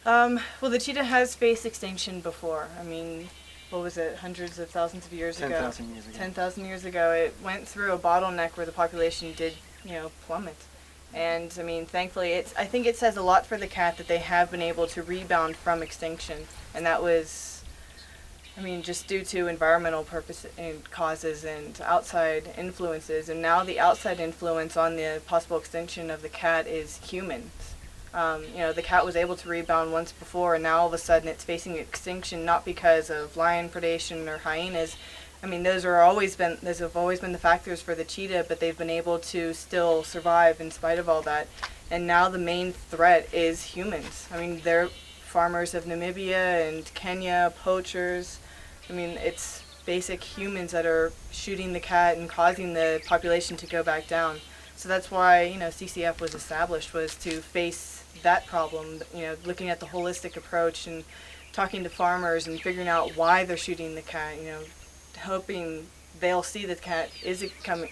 Well, the cheetah has faced extinction before. I mean, what was it, hundreds of thousands of years ago? 10,000 years ago. 10,000 years ago, it went through a bottleneck where the population did, plummet. And I mean, thankfully, I think it says a lot for the cat that they have been able to rebound from extinction, and that was, I mean, just due to environmental purpose and causes and outside influences. And now the outside influence on the possible extinction of the cat is humans. The cat was able to rebound once before, and now all of a sudden it's facing extinction, not because of lion predation or hyenas. I mean, those have always been the factors for the cheetah, but they've been able to still survive in spite of all that. And now the main threat is humans. I mean, they're farmers of Namibia and Kenya, poachers. I mean, it's basic humans that are shooting the cat and causing the population to go back down. So that's why, CCF was established, was to face that problem, looking at the holistic approach and talking to farmers and figuring out why they're shooting the cat, hoping they'll see that the cat is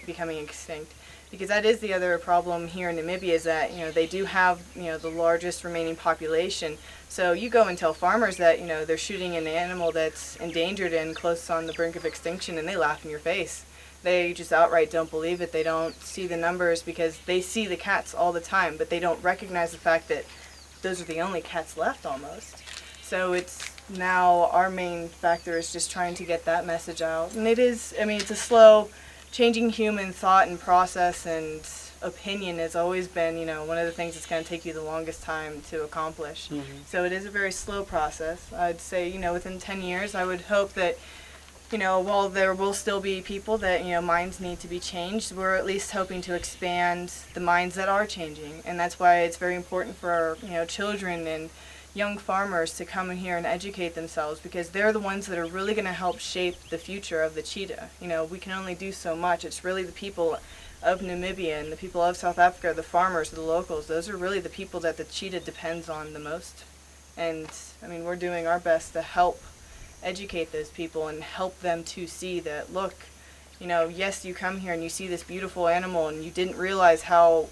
becoming extinct. Because that is the other problem here in Namibia, is that, they do have, the largest remaining population. So you go and tell farmers that, they're shooting an animal that's endangered and close on the brink of extinction, and they laugh in your face. They just outright don't believe it. They don't see the numbers because they see the cats all the time, but they don't recognize the fact that those are the only cats left almost. So it's now our main factor is just trying to get that message out. And it's a slow changing human thought and process, and opinion has always been, one of the things that's going to take you the longest time to accomplish. Mm-hmm. So it is a very slow process. I'd say, within 10 years, I would hope that while there will still be people that, minds need to be changed, we're at least hoping to expand the minds that are changing. And that's why it's very important for, children and young farmers to come in here and educate themselves, because they're the ones that are really going to help shape the future of the cheetah. We can only do so much. It's really the people of Namibia and the people of South Africa, the farmers, the locals. Those are really the people that the cheetah depends on the most. And, we're doing our best to help educate those people and help them to see that, look, yes, you come here and you see this beautiful animal and you didn't realize how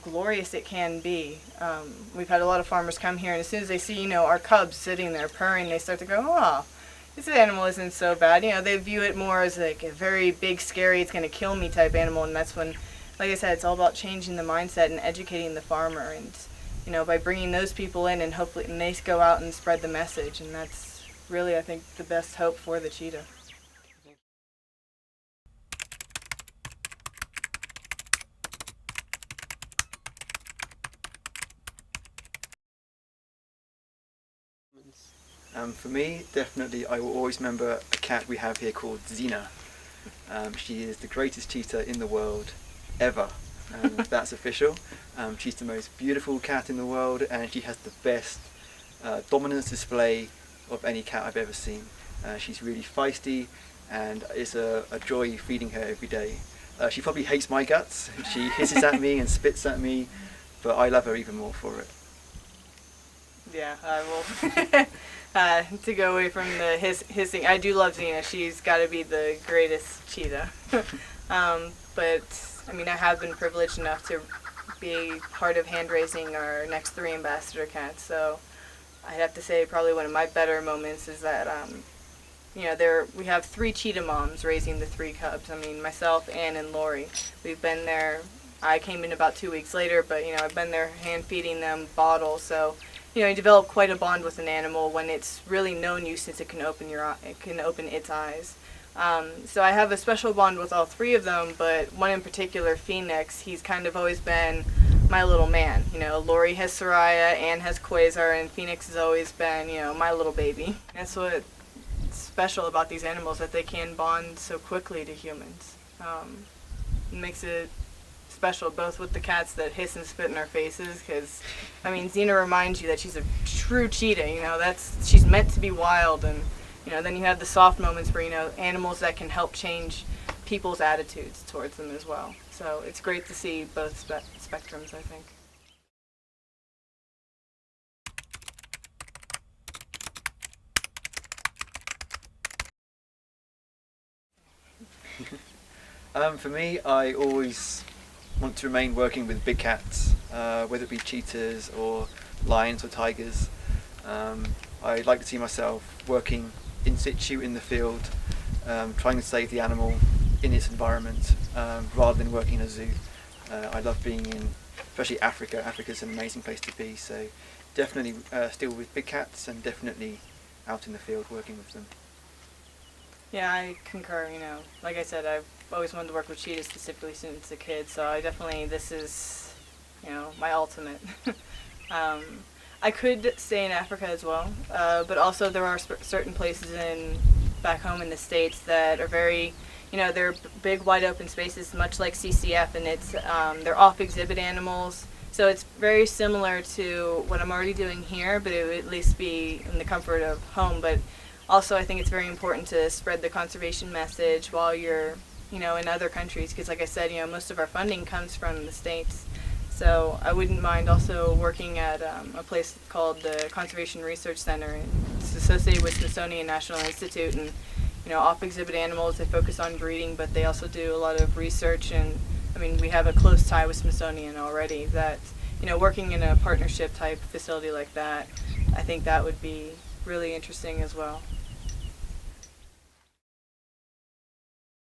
glorious it can be. We've had a lot of farmers come here, and as soon as they see, our cubs sitting there purring, they start to go, oh, this animal isn't so bad. They view it more as like a very big, scary, it's going to kill me type animal, and that's when, like I said, it's all about changing the mindset and educating the farmer, and by bringing those people in, and hopefully and they go out and spread the message, and that's really, I think, the best hope for the cheetah. For me, definitely, I will always remember a cat we have here called Zina. She is the greatest cheetah in the world, ever. That's official. She's the most beautiful cat in the world, and she has the best dominance display of any cat I've ever seen. She's really feisty, and it's a joy feeding her every day. She probably hates my guts. She hisses at me and spits at me, but I love her even more for it. Yeah, I will. To go away from the hissing, I do love Zina. She's got to be the greatest cheetah. But I have been privileged enough to be part of hand raising our next 3 ambassador cats. So I'd have to say probably one of my better moments is that we have 3 cheetah moms raising the 3 cubs. Myself, Anne, and Lori. We've been there. I came in about 2 weeks later, but I've been there hand feeding them bottles. So you develop quite a bond with an animal when it's really known you, since it can open its eyes. So I have a special bond with all 3 of them, but one in particular, Phoenix, he's kind of always been my little man. Lori has Soraya, Anne has Quasar, and Phoenix has always been, my little baby. That's what's special about these animals, that they can bond so quickly to humans. It makes it special, both with the cats that hiss and spit in our faces, because Zina reminds you that she's a true cheetah. She's meant to be wild, and then you have the soft moments where animals that can help change people's attitudes towards them as well. So it's great to see both spectrums, I think. For me, I always want to remain working with big cats, whether it be cheetahs or lions or tigers. I'd like to see myself working in situ in the field, trying to save the animal in its environment, rather than working in a zoo. I love being in, especially Africa. Africa's an amazing place to be, so definitely still with big cats, and definitely out in the field working with them. Yeah, I concur. Like I said, I've always wanted to work with cheetahs specifically since a kid, so this is, my ultimate. I could stay in Africa as well, but also there are certain places back home in the States that are very, they're big wide open spaces, much like CCF, and they're off exhibit animals. So it's very similar to what I'm already doing here, but it would at least be in the comfort of home. But also I think it's very important to spread the conservation message while you're, in other countries, because like I said, most of our funding comes from the States. So I wouldn't mind also working at a place called the Conservation Research Center. And it's associated with Smithsonian National Institute, and off exhibit animals, they focus on breeding, but they also do a lot of research. And we have a close tie with Smithsonian already. That working in a partnership type facility like that, I think that would be really interesting as well.